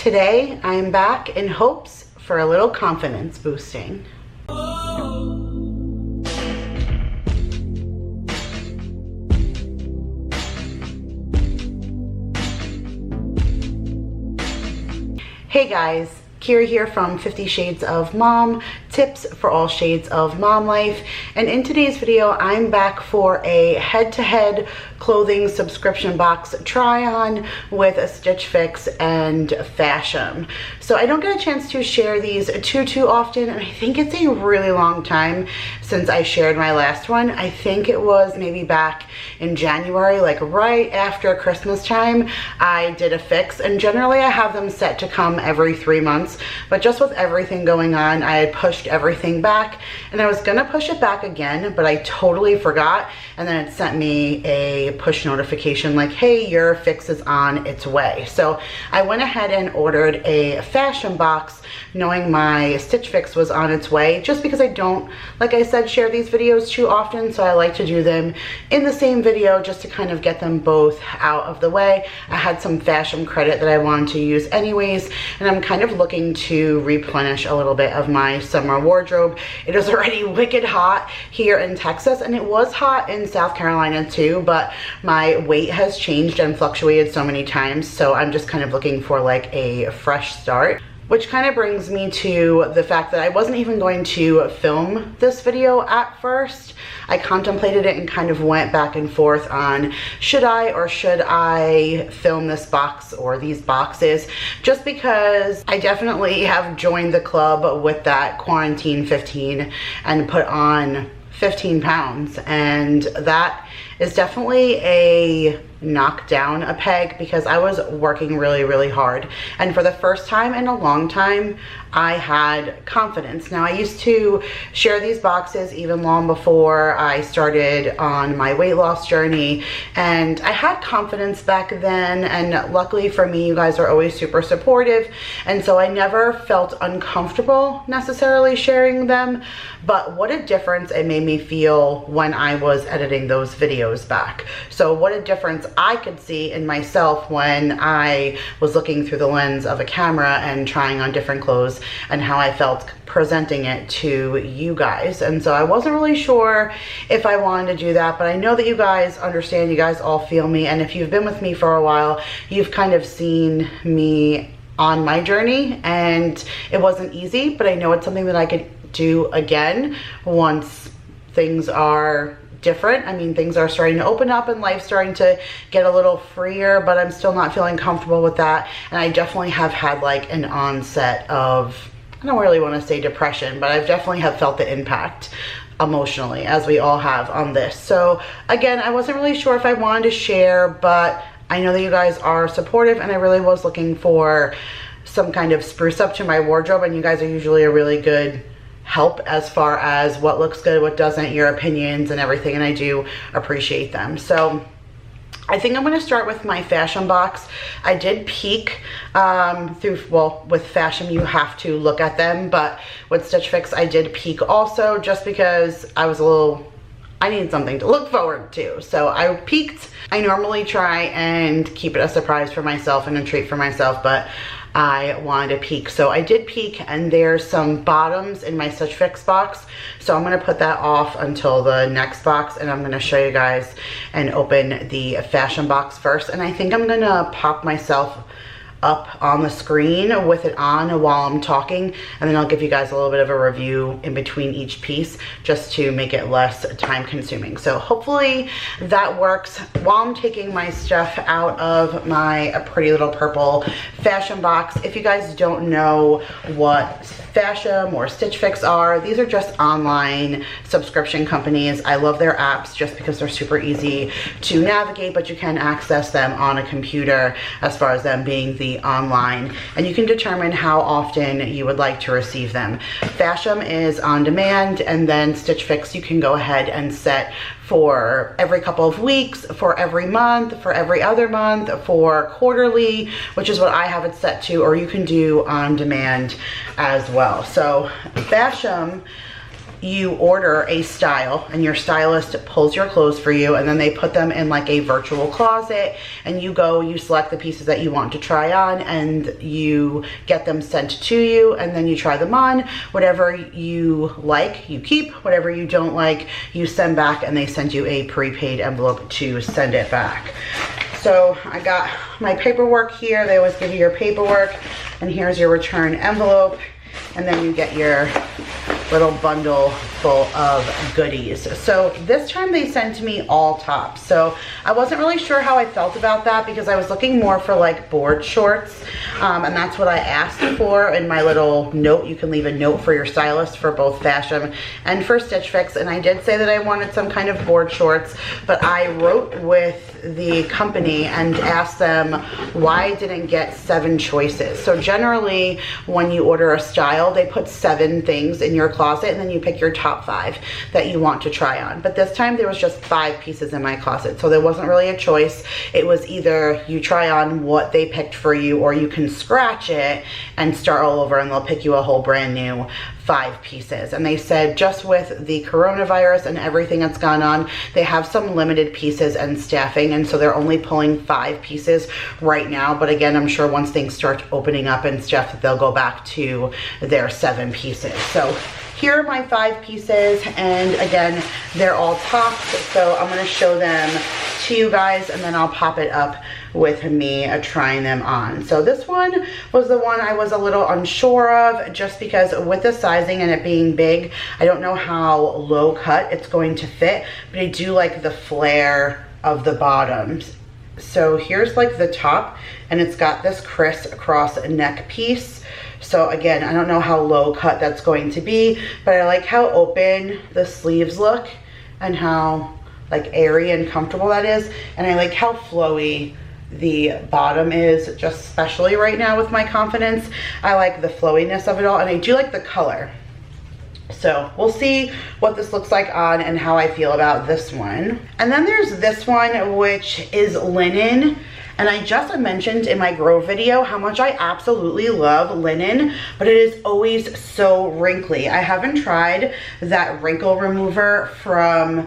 Today, I'm back in hopes for a little confidence boosting. Hey guys, Kira here from 50 Shades of Mom, tips for all shades of mom life. And in today's video, I'm back for a head-to-head clothing subscription box try-on with a Stitch Fix and Fashom. So I don't get a chance to share these too often, and I think it's a really long time since I shared my last one. I think it was maybe back in January, like right after Christmas time, I did a fix, and generally I have them set to come every 3 months, but just with everything going on, I had pushed everything back, and I was gonna push it back again, but I totally forgot, and then it sent me a push notification like, hey, your fix is on its way. So I went ahead and ordered a Fashom box knowing my Stitch Fix was on its way, just because I don't, like I said, share these videos too often, so I like to do them in the same video just to kind of get them both out of the way. I had some Fashom credit that I wanted to use anyways, and I'm kind of looking to replenish a little bit of my summer wardrobe. It is already wicked hot here in Texas, and it was hot in South Carolina too, but my weight has changed and fluctuated so many times, so I'm just kind of looking for like a fresh start. Which kind of brings me to the fact that I wasn't even going to film this video at first. I contemplated it and kind of went back and forth on should I or should I film this box or these boxes, just because I definitely have joined the club with that quarantine 15 and put on 15 pounds, and that is definitely a knock down a peg because I was working really hard, and for the first time in a long time I had confidence. Now I used to share these boxes even long before I started on my weight loss journey, and I had confidence back then, and luckily for me you guys are always super supportive, and so I never felt uncomfortable necessarily sharing them. But what a difference it made me feel when I was editing those videos back. So what a difference I could see in myself when I was looking through the lens of a camera and trying on different clothes, and how I felt presenting it to you guys. And so I wasn't really sure if I wanted to do that, but I know that you guys understand, you guys all feel me, and if you've been with me for a while, you've kind of seen me on my journey, and it wasn't easy, but I know it's something that I could do again once things are different. I mean, things are starting to open up and life's starting to get a little freer, but I'm still not feeling comfortable with that. And I definitely have had like an onset of, I don't really want to say depression, but I've definitely have felt the impact emotionally, as we all have on this. So again, I wasn't really sure if I wanted to share, but I know that you guys are supportive, and I really was looking for some kind of spruce up to my wardrobe, and you guys are usually a really good help as far as what looks good, what doesn't, your opinions and everything, and I do appreciate them. So I think I'm going to start with my Fashom box. I did peek through, well, with Fashom you have to look at them, but with Stitch Fix I did peek also, just because I was I need something to look forward to. So I peeked. I normally try and keep it a surprise for myself and a treat for myself, but I wanted to peek. So I did peek, and there's some bottoms in my Stitch Fix box. So I'm going to put that off until the next box, and I'm going to show you guys and open the Fashom box first. And I think I'm going to pop myself up on the screen with it on while I'm talking, and then I'll give you guys a little bit of a review in between each piece just to make it less time consuming. So hopefully that works. While I'm taking my stuff out of my Pretty Little Purple Fashom box, if you guys don't know what Fashom or Stitch Fix are, these are just online subscription companies. I love their apps just because they're super easy to navigate, but you can access them on a computer as far as them being the online, and you can determine how often you would like to receive them. Fashom is on demand, and then Stitch Fix you can go ahead and set for every couple of weeks, for every month, for every other month, for quarterly, which is what I have it set to, or you can do on demand as well. So Fashom, you order a style and your stylist pulls your clothes for you, and then they put them in like a virtual closet, and you go, you select the pieces that you want to try on, and you get them sent to you, and then you try them on. Whatever you like, you keep. Whatever you don't like, you send back, and they send you a prepaid envelope to send it back. So I got my paperwork here. They always give you your paperwork, and here's your return envelope, and then you get your little bundle full of goodies. So this time they sent me all tops. So I wasn't really sure how I felt about that, because I was looking more for like board shorts, and that's what I asked for in my little note. You can leave a note for your stylist for both Fashom and for Stitch Fix, and I did say that I wanted some kind of board shorts, but I wrote with the company and asked them why I didn't get 7 choices. So generally when you order a style, they put 7 things in your closet, and then you pick your top 5 that you want to try on. But this time there was just 5 pieces in my closet, so there wasn't really a choice. It was either you try on what they picked for you, or you can scratch it and start all over, and they'll pick you a whole brand new 5 pieces. And they said just with the coronavirus and everything that's gone on, they have some limited pieces and staffing, and so they're only pulling 5 pieces right now. But again, I'm sure once things start opening up and stuff, that they'll go back to their 7 pieces. So here are my 5 pieces, and again, they're all tops, so I'm going to show them to you guys, and then I'll pop it up with me trying them on. So this one was the one I was a little unsure of, just because with the sizing and it being big, I don't know how low cut it's going to fit, but I do like the flare of the bottoms. So here's like the top, and it's got this crisscross neck piece. So again, I don't know how low cut that's going to be, but I like how open the sleeves look and how like airy and comfortable that is. And I like how flowy the bottom is, just especially right now with my confidence. I like the flowiness of it all, and I do like the color. So we'll see what this looks like on and how I feel about this one. And then there's this one, which is linen. And I just mentioned in my grow video how much I absolutely love linen, but it is always so wrinkly. I haven't tried that wrinkle remover from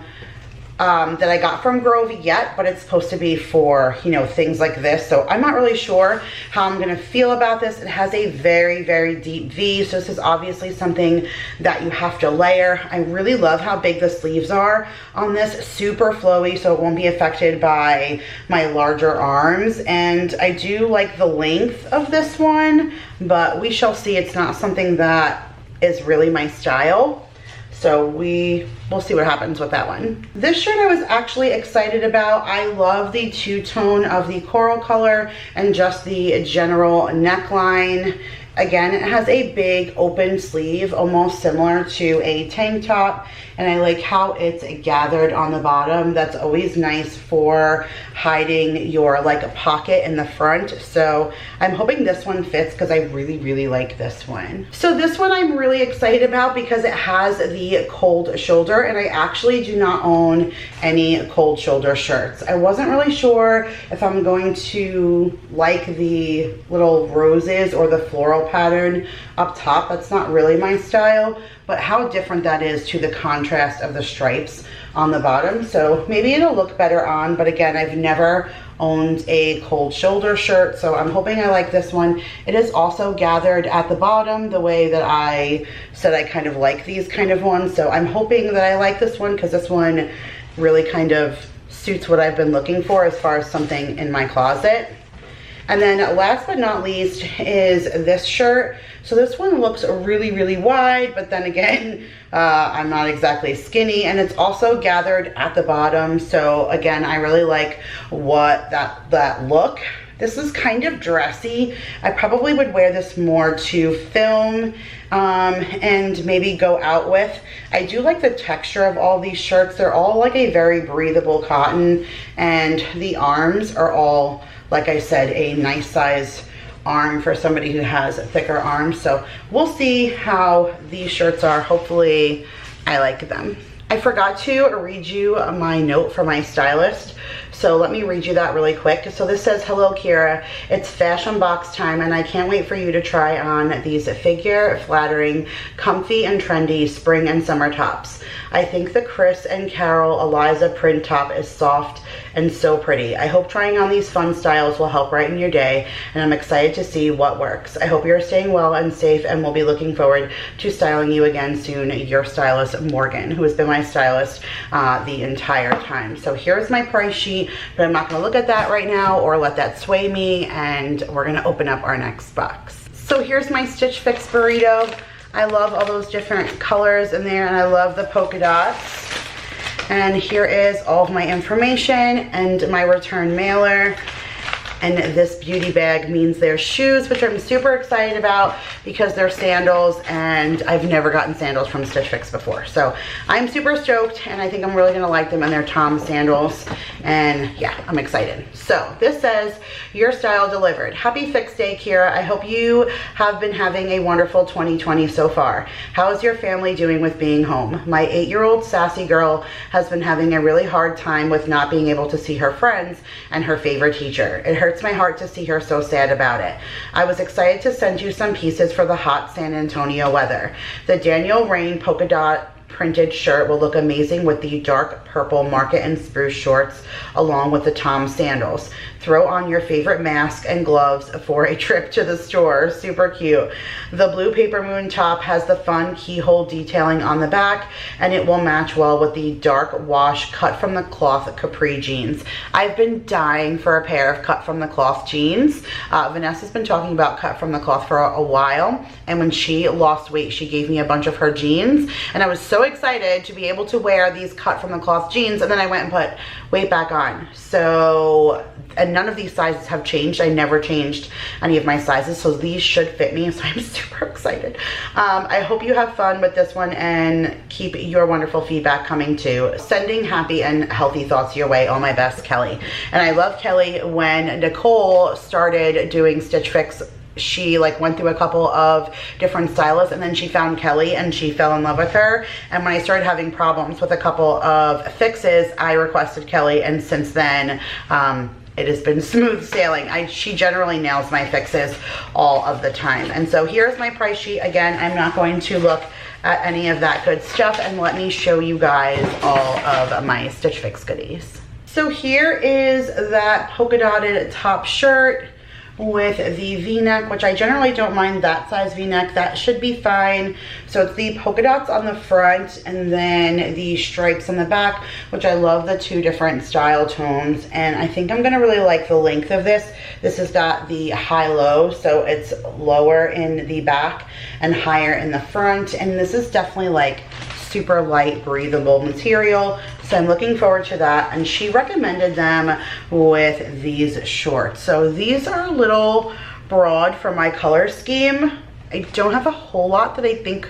that I got from Grove yet, but it's supposed to be for, you know, things like this. So I'm not really sure how I'm gonna feel about this. It has a very, very deep V, so this is obviously something that you have to layer. I really love how big the sleeves are on this, super flowy, so it won't be affected by my larger arms. And I do like the length of this one, but we shall see. It's not something that is really my style. So we'll see what happens with that one. This shirt I was actually excited about. I love the two-tone of the coral color and just the general neckline. Again, it has a big open sleeve, almost similar to a tank top, and I like how it's gathered on the bottom. That's always nice for hiding your like pocket in the front. So I'm hoping this one fits, because I really, really like this one. So this one I'm really excited about because it has the cold shoulder, and I actually do not own any cold shoulder shirts. I wasn't really sure if I'm going to like the little roses or the floral pattern up top. That's not really my style, but how different that is to the contrast of the stripes on the bottom. So maybe it'll look better on, but again, I've never owned a cold shoulder shirt, so I'm hoping I like this one. It is also gathered at the bottom the way that I said I kind of like these kind of ones. So I'm hoping that I like this one, because this one really kind of suits what I've been looking for as far as something in my closet. And then last but not least is this shirt. So this one looks really, really wide, but then again, I'm not exactly skinny, and it's also gathered at the bottom. So again, I really like what that look. This is kind of dressy. I probably would wear this more to film and maybe go out with. I do like the texture of all these shirts. They're all like a very breathable cotton, and the arms are all, like I said, a nice size arm for somebody who has thicker arms. So we'll see how these shirts are. Hopefully I like them. I forgot to read you my note from my stylist. So let me read you that really quick. So this says, hello Kira, it's fashion box time and I can't wait for you to try on these figure flattering, comfy and trendy spring and summer tops. I think the Chris and Carol Eliza print top is soft and so pretty. I hope trying on these fun styles will help brighten your day and I'm excited to see what works. I hope you're staying well and safe and we'll be looking forward to styling you again soon. Your stylist Morgan, who has been my stylist the entire time. So here's my price sheet, but I'm not going to look at that right now or let that sway me, and we're going to open up our next box. So here's my Stitch Fix burrito. I love all those different colors in there and I love the polka dots. And here is all of my information and my return mailer. And this beauty bag means they're shoes, which I'm super excited about because they're sandals and I've never gotten sandals from Stitch Fix before. So I'm super stoked and I think I'm really gonna like them, and they're Tom sandals. And yeah, I'm excited. So this says, your style delivered. Happy Fix Day, Kira. I hope you have been having a wonderful 2020 so far. How is your family doing with being home? My 8-year-old sassy girl has been having a really hard time with not being able to see her friends and her favorite teacher. It hurts my heart to see her so sad about it. I was excited to send you some pieces for the hot San Antonio weather. The Daniel Rain polka dot printed shirt will look amazing with the dark purple market and spruce shorts along with the Tom sandals. Throw on your favorite mask and gloves for a trip to the store. Super cute. The blue paper moon top has the fun keyhole detailing on the back and it will match well with the dark wash cut from the cloth capri jeans. I've been dying for a pair of cut from the cloth jeans. Vanessa's been talking about cut from the cloth for a while, and when she lost weight she gave me a bunch of her jeans and I was so excited to be able to wear these cut from the cloth jeans, and then I went and put weight back on. So, and none of these sizes have changed. I never changed any of my sizes, so these should fit me, so I'm super excited. I hope you have fun with this one and keep your wonderful feedback coming too. Sending happy and healthy thoughts your way. All my best, Kelly. And I love Kelly. When Nicole started doing Stitch Fix, she like went through a couple of different stylists and then she found Kelly and she fell in love with her. And when I started having problems with a couple of fixes, I requested Kelly, and since then it has been smooth sailing. She generally nails my fixes all of the time. And so here's my price sheet. Again, I'm not going to look at any of that good stuff, and let me show you guys all of my Stitch Fix goodies. So here is that polka dotted top shirt with the v-neck, which I generally don't mind that size v-neck. That should be fine. So it's the polka dots on the front and then the stripes on the back, which I love the two different style tones, and I think I'm gonna really like the length of this. This has got the high-low, so it's lower in the back and higher in the front, and this is definitely like super light, breathable material. So I'm looking forward to that. And she recommended them with these shorts. So these are a little broad for my color scheme. I don't have a whole lot that I think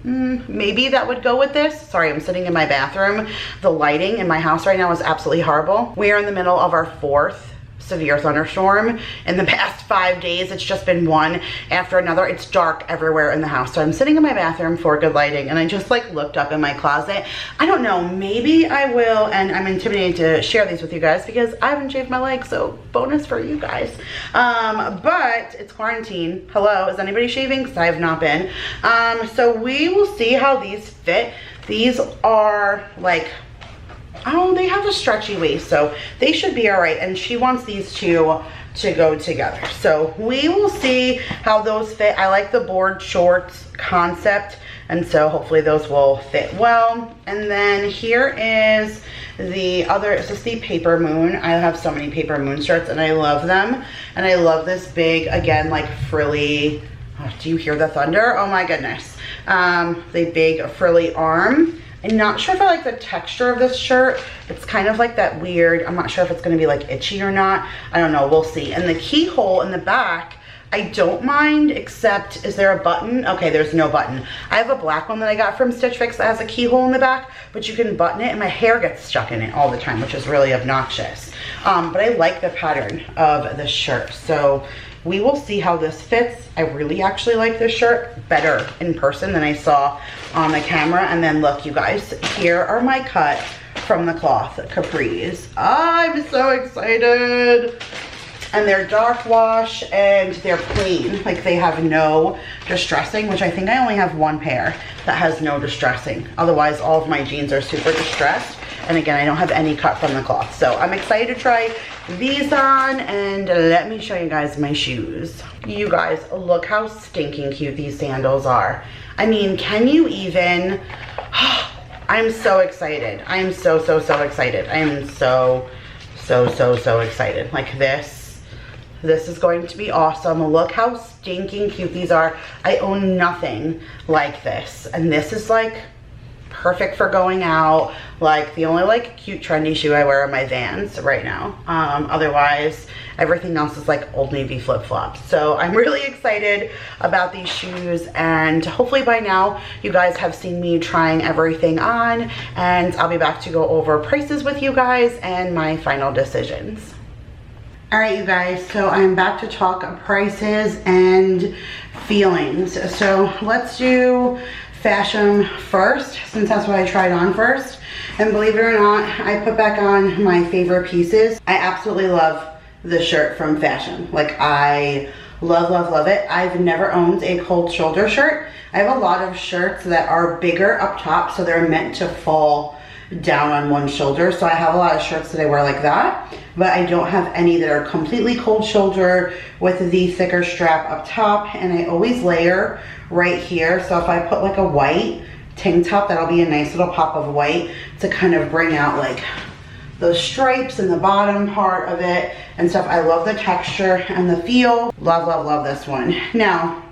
maybe that would go with this. Sorry, I'm sitting in my bathroom. The lighting in my house right now is absolutely horrible. We are in the middle of our 4th severe thunderstorm in the past 5 days. It's just been one after another. It's dark everywhere in the house. So I'm sitting in my bathroom for good lighting, and I just like looked up in my closet. I don't know, maybe I will, and I'm intimidated to share these with you guys because I haven't shaved my legs, so bonus for you guys. But it's quarantine. Hello, is anybody shaving? Because I have not been. So we will see how these fit. These are like, oh, they have a stretchy waist, so they should be all right. And she wants these two to go together. So we will see how those fit. I like the board shorts concept, and so hopefully those will fit well. And then here is the other, is this the Paper Moon? I have so many Paper Moon shirts and I love them. And I love this big, again, like frilly, oh, do you hear the thunder? Oh my goodness. The big frilly arm. I'm not sure if I like the texture of this shirt. It's kind of like that weird, I'm not sure if it's gonna be like itchy or not. I don't know, we'll see. And the keyhole in the back, I don't mind, except, is there a button? Okay, there's no button. I have a black one that I got from Stitch Fix that has a keyhole in the back, but you can button it, and my hair gets stuck in it all the time, which is really obnoxious. But I like the pattern of the shirt. So we will see how this fits. I really actually like this shirt better in person than I saw on the camera. And then look, you guys, here are my cut from the cloth capris. I'm so excited. And they're dark wash and they're plain, like they have no distressing, which I think I only have one pair that has no distressing. Otherwise, all of my jeans are super distressed. And again, I don't have any cut from the cloth. So I'm excited to try these on, and let me show you guys my shoes. You guys, look how stinking cute these sandals are. I mean, can you even, I'm so excited. I am so excited. I am so excited. Like this is going to be awesome. Look how stinking cute these are. I own nothing like this. And this is like perfect for going out. Like the only like cute trendy shoe I wear are my Vans right now. Otherwise everything else is like Old Navy flip-flops. So I'm really excited about these shoes, and hopefully by now you guys have seen me trying everything on, and I'll be back to go over prices with you guys and my final decisions. All right, you guys, so I'm back to talk prices and feelings. So let's do Fashom first, since that's what I tried on first. And believe it or not, I put back on my favorite pieces. I absolutely love the shirt from Fashom. Like, I love it. I've never owned a cold shoulder shirt. I have a lot of shirts that are bigger up top, so they're meant to fall down on one shoulder. So I have a lot of shirts that I wear like that, but I don't have any that are completely cold shoulder with the thicker strap up top. And I always layer right here. So if I put like a white tank top, that'll be a nice little pop of white to kind of bring out like those stripes in the bottom part of it and stuff. I love the texture and the feel. Love this one. Now,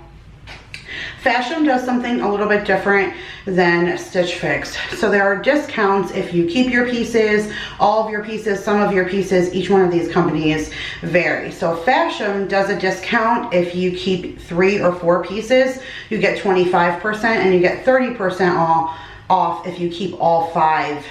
Fashom does something a little bit different than Stitch Fix. So there are discounts if you keep your pieces, all of your pieces, some of your pieces. Each one of these companies vary. So Fashom does a discount if you keep 3 or 4 pieces. You get 25%, and you get 30% off if you keep all 5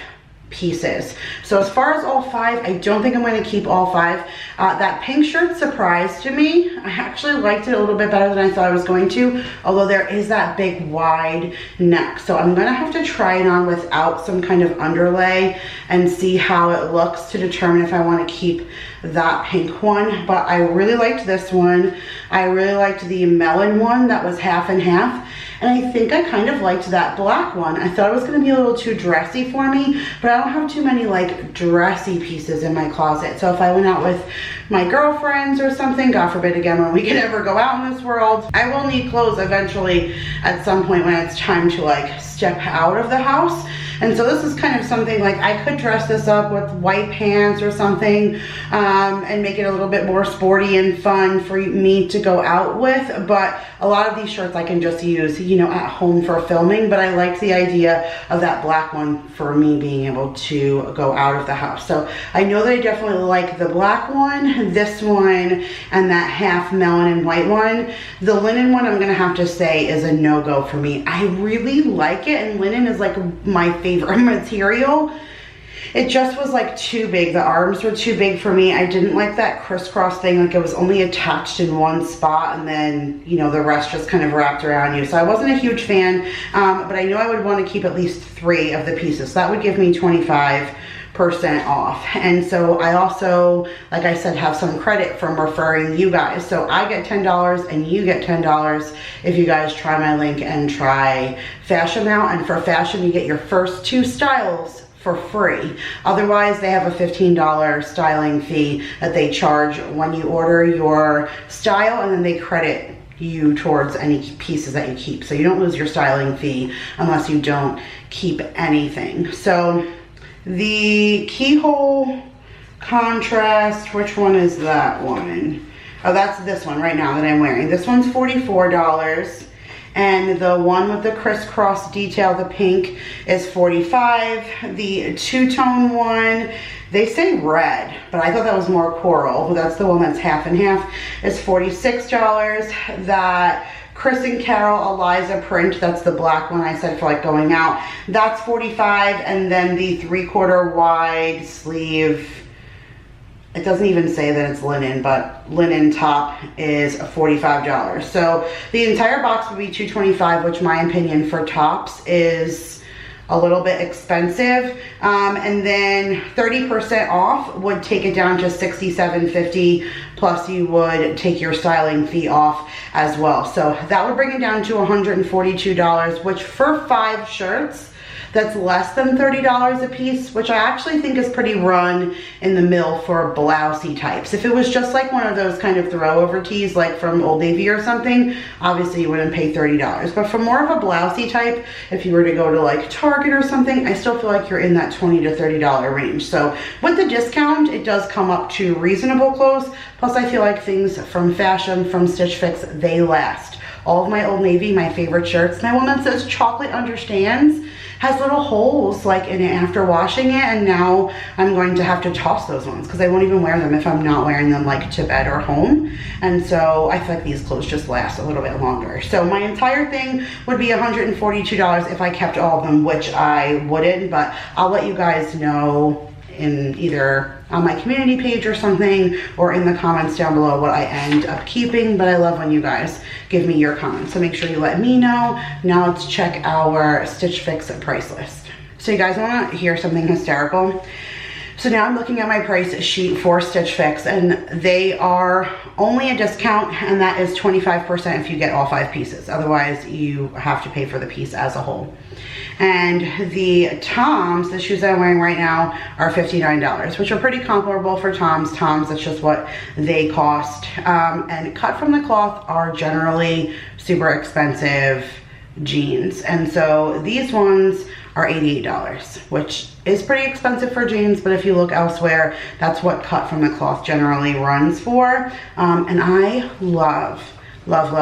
pieces. So as far as all 5, I don't think I'm going to keep all 5. That pink shirt surprised me. I actually liked it a little bit better than I thought I was going to, although there is that big wide neck. So I'm going to have to try it on without some kind of underlay and see how it looks to determine if I want to keep that pink one. But I really liked this one. I really liked the melon one that was half and half. And I think I kind of liked that black one. I thought it was gonna be a little too dressy for me, but I don't have too many like dressy pieces in my closet. So if I went out with my girlfriends or something, God forbid again, when we can ever go out in this world, I will need clothes eventually at some point when it's time to like step out of the house. And so this is kind of something like I could dress this up with white pants or something and make it a little bit more sporty and fun for me to go out with. But a lot of these shirts I can just use, you know, at home for filming. But I liked the idea of that black one for me being able to go out of the house. So I know that I definitely like the black one, this one, and that half melon and white one. The linen one, I'm gonna have to say, is a no-go for me. I really like it, and linen is like my favorite material. It just was like too big. The arms were too big for me. I didn't like that crisscross thing, like it was only attached in one spot and then, you know, the rest just kind of wrapped around you. So I wasn't a huge fan, but I know I would want to keep at least 3 of the pieces. So that would give me 25% off. And so I also, like I said, have some credit from referring you guys. So I get $10 and you get $10 if you guys try my link and try Fashom out. And for Fashom, you get your first 2 styles for free. Otherwise, they have a $15 styling fee that they charge when you order your style, and then they credit you towards any pieces that you keep. So you don't lose your styling fee unless you don't keep anything. So the keyhole contrast, which one is that one? Oh, that's this one right now that I'm wearing. This one's $44. And the one with the crisscross detail, the pink, is $45. The two-tone one, they say red, but I thought that was more coral. That's the one that's half and half, is $46. That Chris and Carol Eliza print, that's the black one I said for like going out, that's $45. And then the 3/4 wide sleeve, it doesn't even say that it's linen, but linen top is $45. So the entire box would be $225, which my opinion for tops is a little bit expensive, and then 30% off would take it down to $67.50, plus you would take your styling fee off as well. So that would bring it down to $142, which for 5 shirts, that's less than $30 a piece, which I actually think is pretty run in the mill for blousey types. If it was just like one of those kind of throwover tees like from Old Navy or something, obviously you wouldn't pay $30. But for more of a blousey type, if you were to go to like Target or something, I still feel like you're in that $20 to $30 range. So with the discount, it does come up to reasonable clothes. Plus I feel like things from Fashom, from Stitch Fix, they last. All of my Old Navy, my favorite shirts, my one that says chocolate understands, has little holes like in it after washing it, and now I'm going to have to toss those ones because I won't even wear them if I'm not wearing them like to bed or home. And so I feel like these clothes just last a little bit longer. So my entire thing would be $142 if I kept all of them, which I wouldn't, but I'll let you guys know in either on my community page or something, or in the comments down below what I end up keeping. But I love when you guys give me your comments, so make sure you let me know. Now let's check our Stitch Fix price list. So you guys want to hear something hysterical? So now I'm looking at my price sheet for Stitch Fix, and they are only a discount, and that is 25% if you get all 5 pieces. Otherwise you have to pay for the piece as a whole. And the Toms, the shoes that I'm wearing right now, are $59, which are pretty comparable for Toms. Toms, that's just what they cost. And cut from the cloth are generally super expensive jeans. And so these ones are $88, which is pretty expensive for jeans, but if you look elsewhere, that's what cut from the cloth generally runs for. And I love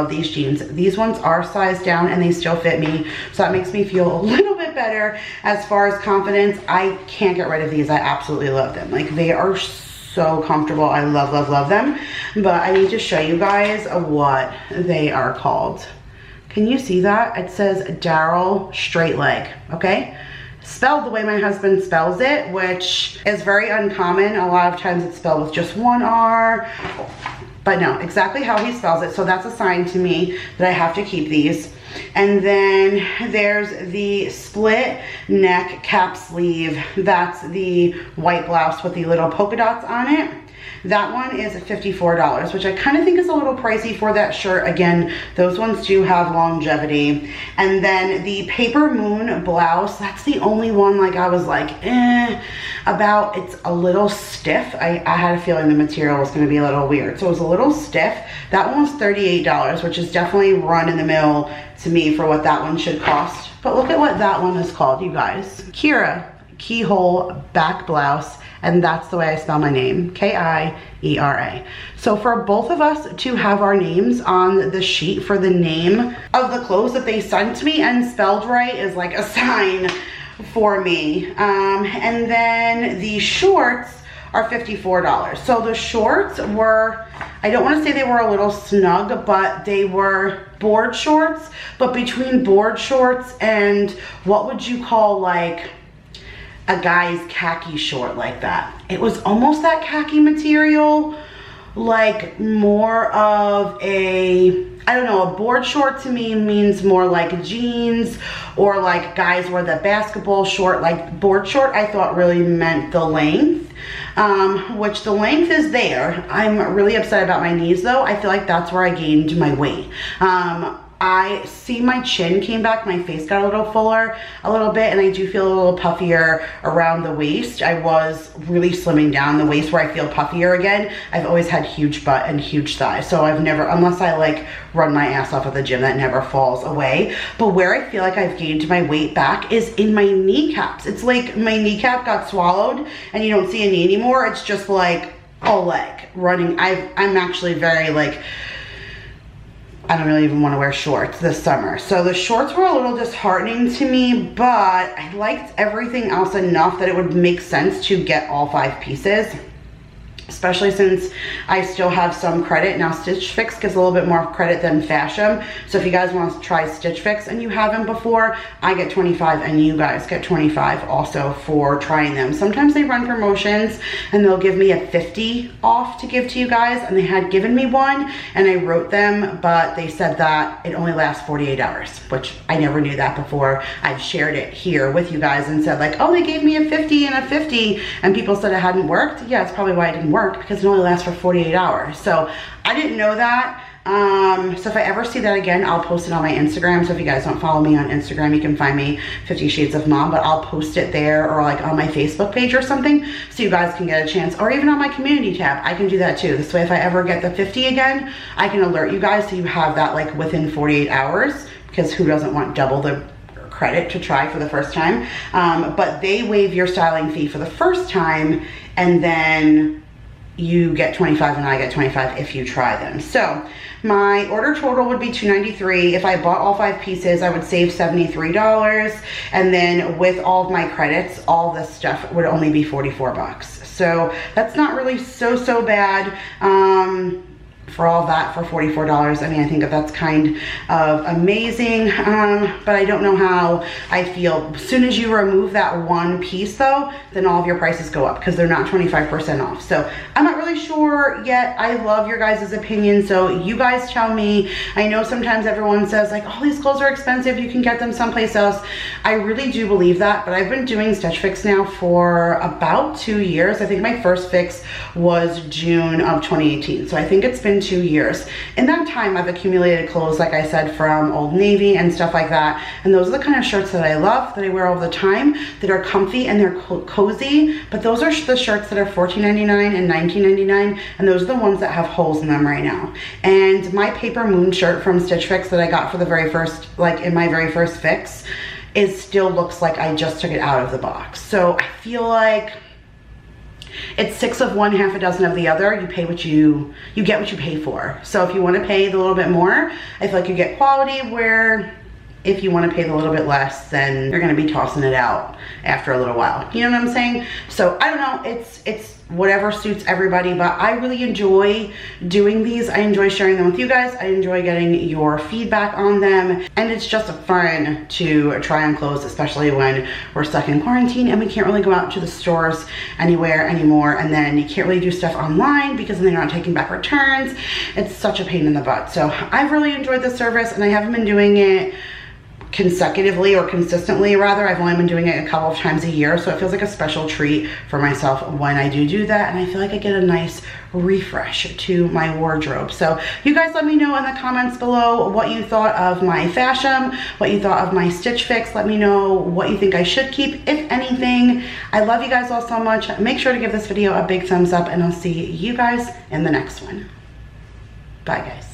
these jeans. These ones are sized down and they still fit me, so that makes me feel a little bit better as far as confidence. I can't get rid of these. I absolutely love them. Like, they are so comfortable. I love them. But I need to show you guys what they are called. Can you see that? It says Daryl Straight Leg, okay? Spelled the way my husband spells it, which is very uncommon. A lot of times it's spelled with just one R. But no, exactly how he spells it. So that's a sign to me that I have to keep these. And then there's the split neck cap sleeve. That's the white blouse with the little polka dots on it. That one is $54, which I kind of think is a little pricey for that shirt. Again, those ones do have longevity. And then the paper moon blouse, that's the only one like I was like, about. It's a little stiff. I had a feeling the material was going to be a little weird. So it was a little stiff. That one was $38, which is definitely run in the mill to me for what that one should cost. But look at what that one is called, you guys. Kira keyhole back blouse. And that's the way I spell my name, K-I-E-R-A. So for both of us to have our names on the sheet for the name of the clothes that they sent me and spelled right is like a sign for me. And then the shorts are $54. So the shorts were, I don't want to say they were a little snug, but they were board shorts. But between board shorts and what would you call like a guy's khaki short like that, it was almost that khaki material, like more of a, I don't know, a board short to me means more like jeans, or like guys wear the basketball short. Like board short I thought really meant the length, which the length is there. I'm really upset about my knees though. I feel like that's where I gained my weight. I see my chin came back, my face got a little fuller a little bit, and I do feel a little puffier around the waist. I was really slimming down the waist where I feel puffier again. I've always had huge butt and huge thighs, so I've never, unless I like run my ass off at the gym, that never falls away. But where I feel like I've gained my weight back is in my kneecaps. It's like my kneecap got swallowed and you don't see a knee anymore. It's just like a leg running. I'm actually very like, I don't really even want to wear shorts this summer. So the shorts were a little disheartening to me, but I liked everything else enough that it would make sense to get all 5 pieces. especially since I still have some credit. Now Stitch Fix gives a little bit more credit than Fashom, so if you guys want to try Stitch Fix and you haven't before, I get 25 and you guys get 25 also for trying them. Sometimes they run promotions and they'll give me a 50 off to give to you guys, and they had given me one and I wrote them, but they said that it only lasts 48 hours, which I never knew that before. I've shared it here with you guys and said like, oh, they gave me a 50 and a 50, and people said it hadn't worked. Yeah, it's probably why it didn't work, because it only lasts for 48 hours. So I didn't know that. So if I ever see that again, I'll post it on my Instagram. So if you guys don't follow me on Instagram, you can find me 50 Shades of Mom, but I'll post it there or like on my Facebook page or something, so you guys can get a chance, or even on my community tab. I can do that too. This way, if I ever get the 50 again, I can alert you guys so you have that like within 48 hours, because who doesn't want double the credit to try for the first time? But they waive your styling fee for the first time, and then you get 25 and I get 25 if you try them. So my order total would be $293. If I bought all 5 pieces, I would save $73. And then with all of my credits, all this stuff would only be 44 bucks. So that's not really so bad. For all that for $44. I mean, I think that's kind of amazing, but I don't know how I feel. As soon as you remove that one piece though, then all of your prices go up because they're not 25% off. So I'm not really sure yet. I love your guys' opinion, so you guys tell me. I know sometimes everyone says like, oh, these clothes are expensive, you can get them someplace else. I really do believe that, but I've been doing Stitch Fix now for about 2 years. I think my first fix was June of 2018, so I think it's been 2 years. In that time, I've accumulated clothes, like I said, from Old Navy and stuff like that. And those are the kind of shirts that I love, that I wear all the time, that are comfy and they're cozy. But those are the shirts that are $14.99 and $19.99. And those are the ones that have holes in them right now. And my Paper Moon shirt from Stitch Fix that I got for the very first, like in my very first fix, it still looks like I just took it out of the box. So I feel like it's 6 of one, half a dozen of the other. You pay what you get what you pay for. So if you want to pay the little bit more, I feel like you get quality, where if you want to pay the little bit less, then you're going to be tossing it out after a little while. You know what I'm saying? So I don't know, it's whatever suits everybody, but I really enjoy doing these. I enjoy sharing them with you guys. I enjoy getting your feedback on them, and it's just fun to try on clothes, especially when we're stuck in quarantine and we can't really go out to the stores anywhere anymore, and then you can't really do stuff online because they're not taking back returns. It's such a pain in the butt. So I've really enjoyed this service, and I haven't been doing it consecutively, or consistently rather. I've only been doing it a couple of times a year, so it feels like a special treat for myself when I do that, and I feel like I get a nice refresh to my wardrobe. So you guys let me know in the comments below what you thought of my Fashom, what you thought of my Stitch Fix. Let me know what you think I should keep, if anything. I love you guys all so much. Make sure to give this video a big thumbs up, and I'll see you guys in the next one. Bye guys.